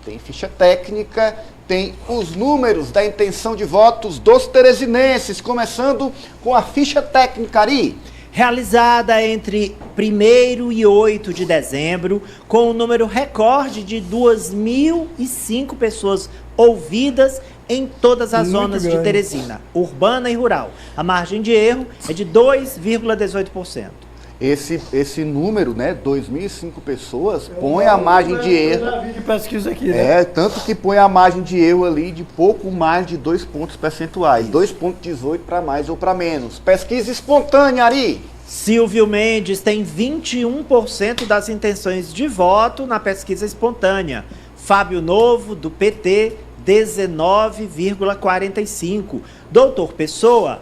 tem ficha técnica, tem os números da intenção de votos dos teresinenses, começando com a ficha técnica, Ari. Realizada entre 1º e 8 de dezembro, com um número recorde de 2.005 pessoas ouvidas em todas as zonas de Teresina, urbana e rural. A margem de erro é de 2,18%. Esse número, né, 2.005 pessoas, põe a margem de erro. Eu já vi de pesquisa aqui, né? Tanto que põe a margem de erro ali de pouco mais de 2 pontos percentuais, 2,18 para mais ou para menos. Pesquisa espontânea, Ari. Silvio Mendes tem 21% das intenções de voto na pesquisa espontânea. Fábio Novo, do PT, 19,45%. Doutor Pessoa,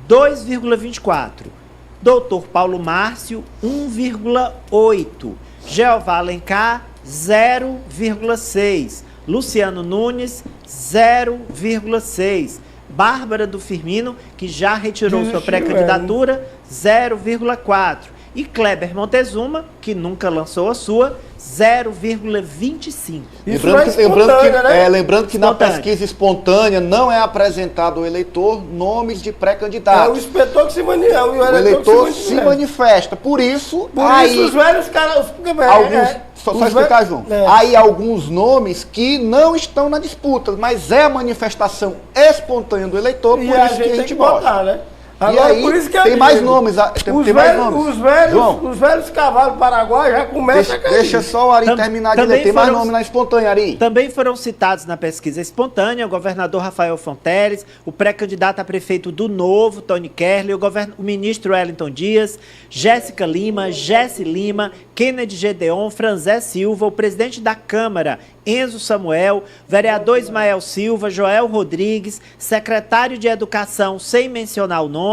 2,24%. Doutor Paulo Márcio, 1,8%. Jeová Alencar, 0,6%. Luciano Nunes, 0,6%. Bárbara do Firmino, que já retirou sua pré-candidatura, 0,4%. E Kleber Montezuma, que nunca lançou a sua, 0,25%. Lembrando que na pesquisa espontânea não é apresentado ao eleitor nomes de pré-candidatos. É o inspetor que se manifesta. O eleitor se manifesta. Por isso os velhos caras... Só explicar, João. Aí alguns nomes que não estão na disputa, mas é a manifestação espontânea do eleitor, por isso que a gente vota, né? Agora, e aí, por isso que tem mais nomes. Os velhos cavalos paraguaios já começam a cair. Deixa só o Ari terminar de ler. Tem mais nome na espontânea, Ari. Também foram citados na pesquisa espontânea o governador Rafael Fonteles, o pré-candidato a prefeito do Novo, Tony Kerley, o ministro Wellington Dias, Jéssica Lima, Jesse Lima, Kennedy Gedeon, Franzé Silva, o presidente da Câmara, Enzo Samuel, vereador Ismael Silva, Joel Rodrigues, secretário de Educação, sem mencionar o nome,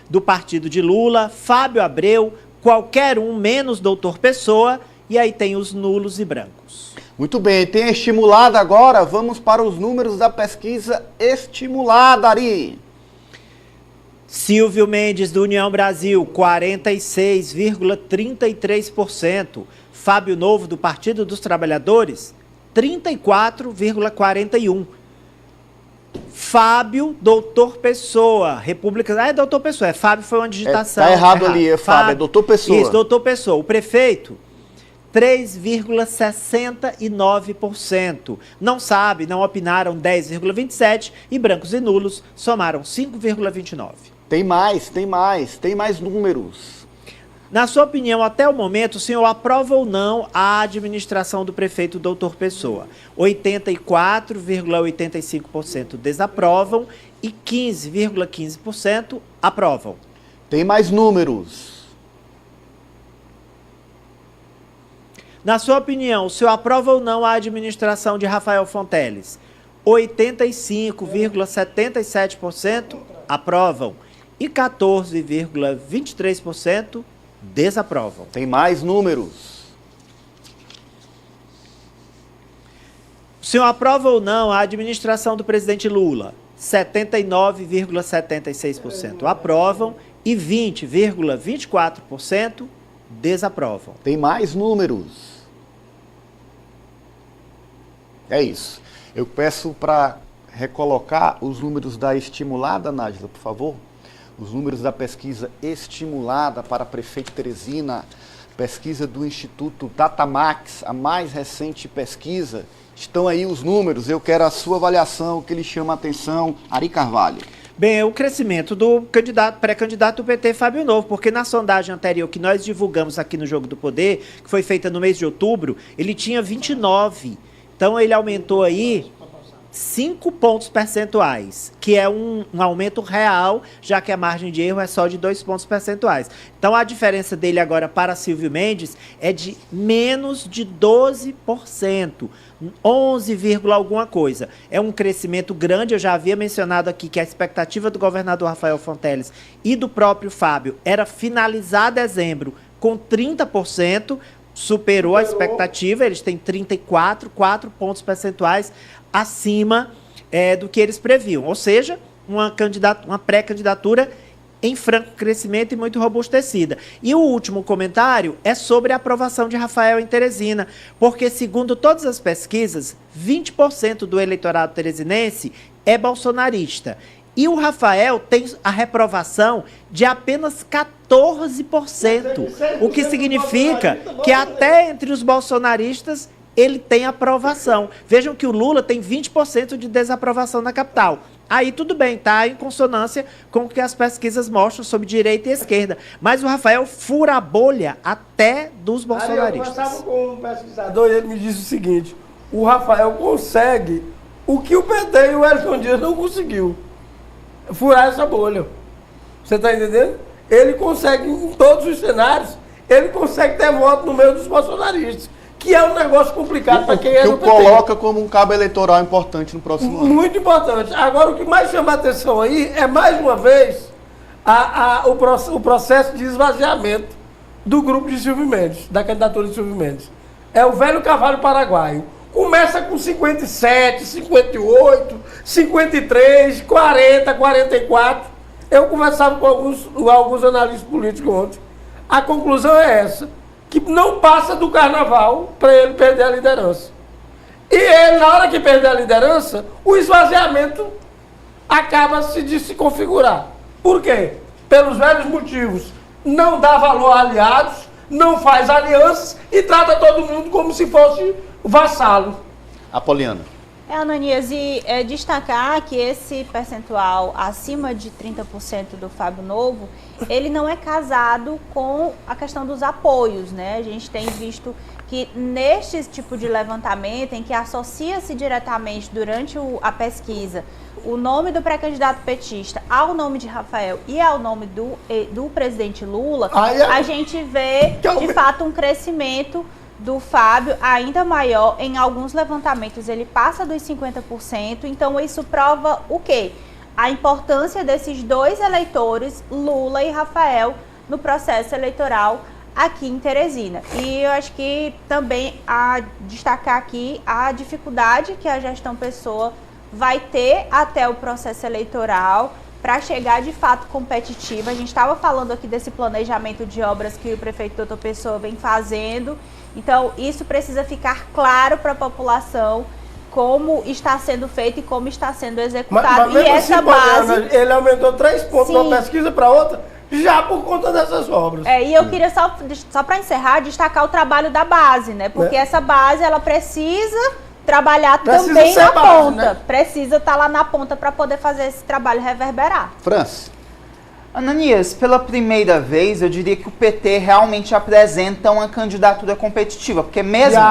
do partido de Lula, Fábio Abreu, qualquer um menos doutor Pessoa, e aí tem os nulos e brancos. Muito bem, tem estimulada agora, vamos para os números da pesquisa estimulada, Ari. Silvio Mendes, do União Brasil, 46,33%. Fábio Novo, do Partido dos Trabalhadores, 34,41%. Fábio, doutor Pessoa, República... é doutor Pessoa, Fábio foi uma digitação. Tá errado ali, é Fábio, é doutor Pessoa. Isso, doutor Pessoa. O prefeito, 3,69%. Não sabe, não opinaram 10,27% e brancos e nulos somaram 5,29%. Tem mais números. Na sua opinião, até o momento, o senhor aprova ou não a administração do prefeito doutor Pessoa? 84,85% desaprovam e 15,15% aprovam. Tem mais números. Na sua opinião, o senhor aprova ou não a administração de Rafael Fonteles? 85,77% aprovam e 14,23% desaprovam. Tem mais números. O senhor aprova ou não a administração do presidente Lula? 79,76% aprovam e 20,24% desaprovam. Tem mais números. É isso. Eu peço para recolocar os números da estimulada, Nájila, por favor. Os números da pesquisa estimulada para prefeito Teresina, pesquisa do Instituto Datamax, a mais recente pesquisa. Estão aí os números, eu quero a sua avaliação, o que lhe chama a atenção, Ari Carvalho. Bem, o crescimento do pré-candidato do PT, Fábio Novo, porque na sondagem anterior que nós divulgamos aqui no Jogo do Poder, que foi feita no mês de outubro, ele tinha 29. Então ele aumentou aí 5 pontos percentuais, que é um aumento real, já que a margem de erro é só de 2 pontos percentuais. Então a diferença dele agora para Silvio Mendes é de menos de 12%, 11, alguma coisa. É um crescimento grande, eu já havia mencionado aqui que a expectativa do governador Rafael Fonteles e do próprio Fábio era finalizar dezembro com 30%, superou a expectativa, eles têm 4 pontos percentuais acima do que eles previam. Ou seja, uma pré-candidatura em franco crescimento e muito robustecida. E o último comentário é sobre a aprovação de Rafael em Teresina, porque, segundo todas as pesquisas, 20% do eleitorado teresinense é bolsonarista. E o Rafael tem a reprovação de apenas 14%, o que significa que até entre os bolsonaristas ele tem aprovação. Vejam que o Lula tem 20% de desaprovação na capital. Aí tudo bem, está em consonância com o que as pesquisas mostram sobre direita e esquerda. Mas o Rafael fura a bolha até dos bolsonaristas. Eu conversava com um pesquisador e ele me disse o seguinte: o Rafael consegue o que o PT e o Wellington Dias não conseguiu. Furar essa bolha. Você está entendendo? Ele consegue, em todos os cenários, ele consegue ter voto no meio dos bolsonaristas, que é um negócio complicado para quem é do PT. Que o coloca como um cabo eleitoral importante no próximo ano. Muito importante. Agora, o que mais chama a atenção aí é, mais uma vez, o processo de esvaziamento do grupo de Silvio Mendes, da candidatura de Silvio Mendes. É o velho cavalo paraguaio. Começa com 57, 58, 53, 40, 44. Eu conversava com alguns analistas políticos ontem. A conclusão é essa, que não passa do carnaval para ele perder a liderança. E ele, na hora que perder a liderança, o esvaziamento acaba-se de se configurar. Por quê? Pelos velhos motivos. Não dá valor a aliados, não faz alianças e trata todo mundo como se fosse vassalo. Apoliana. Ananias, e destacar que esse percentual acima de 30% do Fábio Novo, ele não é casado com a questão dos apoios, né? A gente tem visto que neste tipo de levantamento, em que associa-se diretamente durante a pesquisa o nome do pré-candidato petista ao nome de Rafael e ao nome do presidente Lula, a gente vê, de fato, um crescimento do Fábio ainda maior. Em alguns levantamentos ele passa dos 50%, então isso prova o quê? A importância desses dois eleitores, Lula e Rafael, no processo eleitoral aqui em Teresina. E eu acho que também a destacar aqui a dificuldade que a gestão Pessoa vai ter até o processo eleitoral para chegar de fato competitiva. A gente estava falando aqui desse planejamento de obras que o prefeito Doutor Pessoa vem fazendo. Então, isso precisa ficar claro para a população, como está sendo feito e como está sendo executado. Mas e essa assim, base... Ele aumentou 3 pontos de uma pesquisa para outra, já por conta dessas obras. E eu queria só para encerrar, destacar o trabalho da base, né? Porque essa base, ela precisa trabalhar também na ponta. Né? Precisa estar lá na ponta para poder fazer esse trabalho reverberar. França. Ananias, pela primeira vez, eu diria que o PT realmente apresenta uma candidatura competitiva, porque mesmo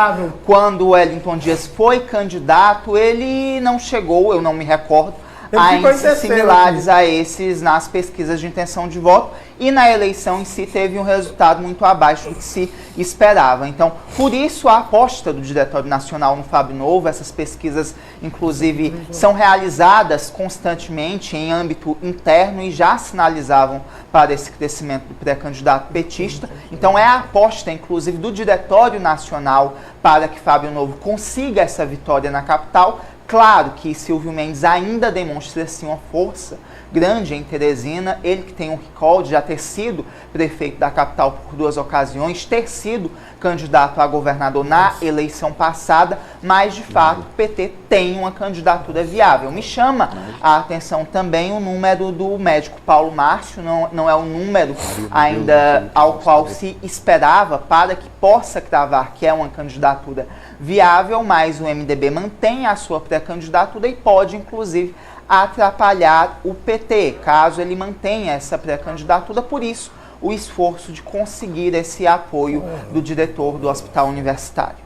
quando o Wellington Dias foi candidato, ele não chegou, eu não me recordo, a índices similares a esses nas pesquisas de intenção de voto, e na eleição em si teve um resultado muito abaixo do que se esperava. Então, por isso a aposta do Diretório Nacional no Fábio Novo, essas pesquisas inclusive são realizadas constantemente em âmbito interno e já sinalizavam para esse crescimento do pré-candidato petista. Então é a aposta inclusive do Diretório Nacional para que Fábio Novo consiga essa vitória na capital. Claro que Silvio Mendes ainda demonstra assim, uma força grande em Teresina, ele que tem um recall de já ter sido prefeito da capital por 2 ocasiões, ter sido candidato a governador na eleição passada, mas de fato o PT tem uma candidatura viável. Me chama a atenção também o número do médico Paulo Márcio, não é um número ainda ao qual se esperava para que possa cravar que é uma candidatura viável, mas o MDB mantém a sua pré-candidatura e pode inclusive atrapalhar o PT, caso ele mantenha essa pré-candidatura. Por isso, o esforço de conseguir esse apoio do diretor do Hospital Universitário.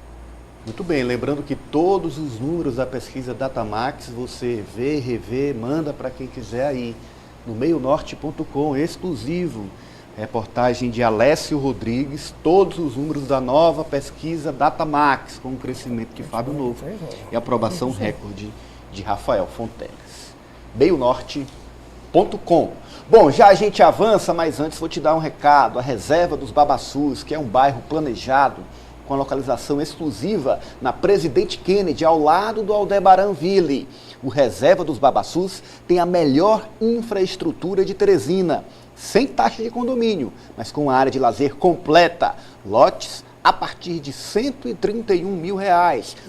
Muito bem, lembrando que todos os números da pesquisa Datamax você vê, revê, manda para quem quiser aí no meionorte.com, exclusivo. Reportagem de Alessio Rodrigues, todos os números da nova pesquisa Datamax, com o crescimento de Fábio Novo e aprovação recorde de Rafael Fonteles. meionorte.com. Bom, já a gente avança, mas antes vou te dar um recado. A Reserva dos Babaçus, que é um bairro planejado com a localização exclusiva na Presidente Kennedy, ao lado do Aldebaran Ville. O Reserva dos Babaçus tem a melhor infraestrutura de Teresina. sem taxa de condomínio, mas com área de lazer completa. Lotes a partir de R$ 131 mil,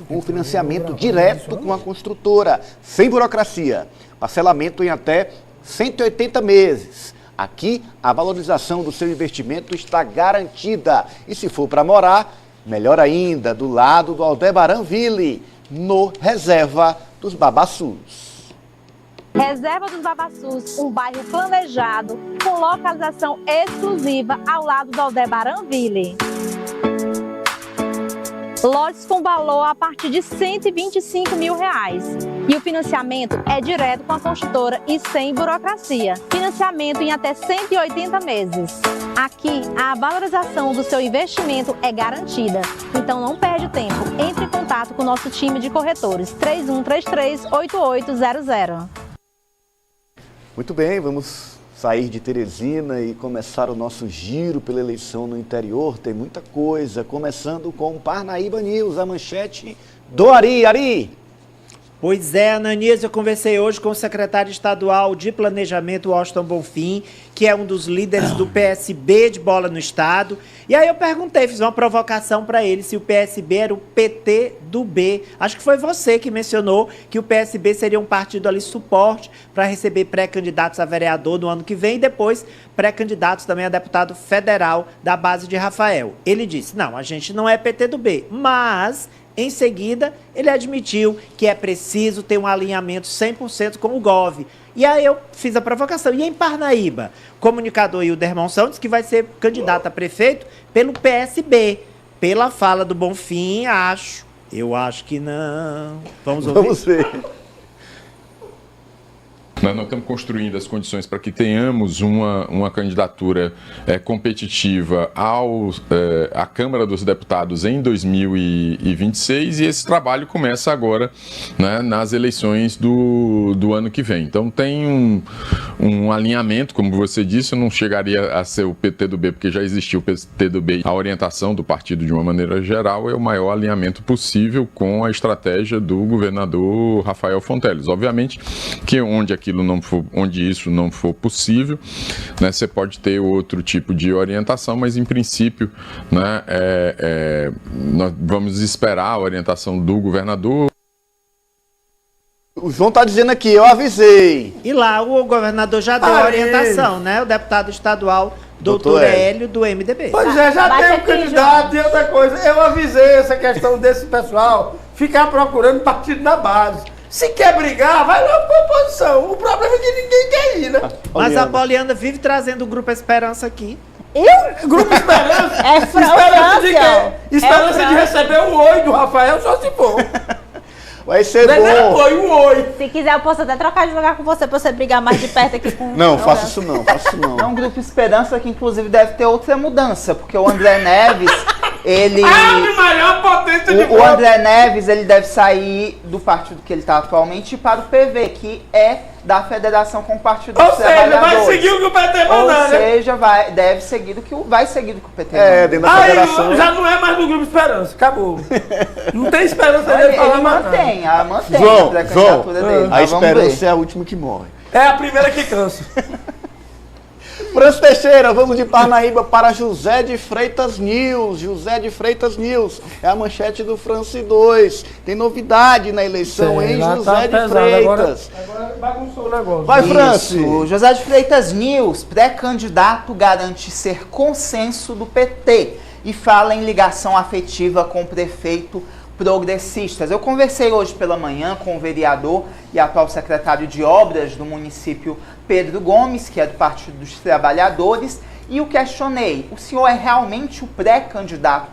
com financiamento direto com a construtora, sem burocracia. Parcelamento em até 180 meses. Aqui, a valorização do seu investimento está garantida. E se for para morar, melhor ainda, do lado do Aldebaran Ville, no Reserva dos Babaçus. Reserva dos Babaçus, um bairro planejado com localização exclusiva ao lado do Aldebaran Ville. Lotes com valor a partir de R$ 125 mil. E o financiamento é direto com a construtora e sem burocracia. Financiamento em até 180 meses. Aqui, a valorização do seu investimento é garantida. Então não perde tempo. Entre em contato com o nosso time de corretores. 3133-8800. Muito bem, vamos sair de Teresina e começar o nosso giro pela eleição no interior. Tem muita coisa, começando com o Parnaíba News, a manchete do Ari. Ari! Pois é, Ananias, eu conversei hoje com o secretário estadual de Planejamento, Washington Bonfim, que é um dos líderes do PSB de bola no estado. E aí eu perguntei, fiz uma provocação para ele, se o PSB era o PT do B. Acho que foi você que mencionou que o PSB seria um partido ali suporte para receber pré-candidatos a vereador no ano que vem e depois pré-candidatos também a deputado federal da base de Rafael. Ele disse, não, a gente não é PT do B, mas... Em seguida, ele admitiu que é preciso ter um alinhamento 100% com o GOV. E aí eu fiz a provocação. E em Parnaíba, o comunicador Hilder Monção disse que vai ser candidato a prefeito pelo PSB. Pela fala do Bonfim, eu acho que não. Vamos ouvir? Vamos ver. Nós estamos construindo as condições para que tenhamos uma candidatura competitiva à Câmara dos Deputados em 2026 e esse trabalho começa agora, né, nas eleições do ano que vem. Então tem um alinhamento, como você disse, eu não chegaria a ser o PT do B, porque já existiu o PT do B. A orientação do partido, de uma maneira geral, é o maior alinhamento possível com a estratégia do governador Rafael Fonteles. Obviamente que onde isso não for possível, né, você pode ter outro tipo de orientação, mas em princípio, né, nós vamos esperar a orientação do governador. O João está dizendo aqui, eu avisei. E lá o governador já deu a orientação, né? O deputado estadual, doutor Hélio, do MDB. Pois é, já tem um candidato e outra coisa. Eu avisei essa questão desse pessoal ficar procurando partido na base. Se quer brigar, vai lá para a oposição. O problema é que ninguém quer ir, né? Mas a Poliana vive trazendo o Grupo Esperança aqui. Grupo Esperança? Esperança de quê? Esperança de receber um oi do Rafael, só se for. Vai ser bom. Um oi. Se quiser, eu posso até trocar de lugar com você pra você brigar mais de perto aqui com... Não, faça isso não, faça isso não. É um Grupo Esperança que, inclusive, deve ter outra mudança, porque o André Neves, ele... maior potência de o André Neves, ele deve sair do partido que ele está atualmente para o PV, que é da federação com o Partido dos Trabalhadores. Vai seguir o que o PT mandar, Ou seja, vai seguir do que o PT manda. Dentro da federação. Já não é mais do Grupo Esperança, acabou. Não tem esperança dele falar mais nada. Mantém João, a candidatura dele. A esperança é a última que morre. É a primeira que cansa. Francis Teixeira, vamos de Parnaíba para José de Freitas News. José de Freitas News é a manchete do Francis 2. Tem novidade na eleição, hein, José de Freitas? Agora bagunçou o negócio. Vai, Francis. O José de Freitas News, pré-candidato, garante ser consenso do PT e fala em ligação afetiva com o prefeito progressistas. Eu conversei hoje pela manhã com o vereador e atual secretário de Obras do município, Pedro Gomes, que é do Partido dos Trabalhadores, e o questionei, o senhor é realmente o pré-candidato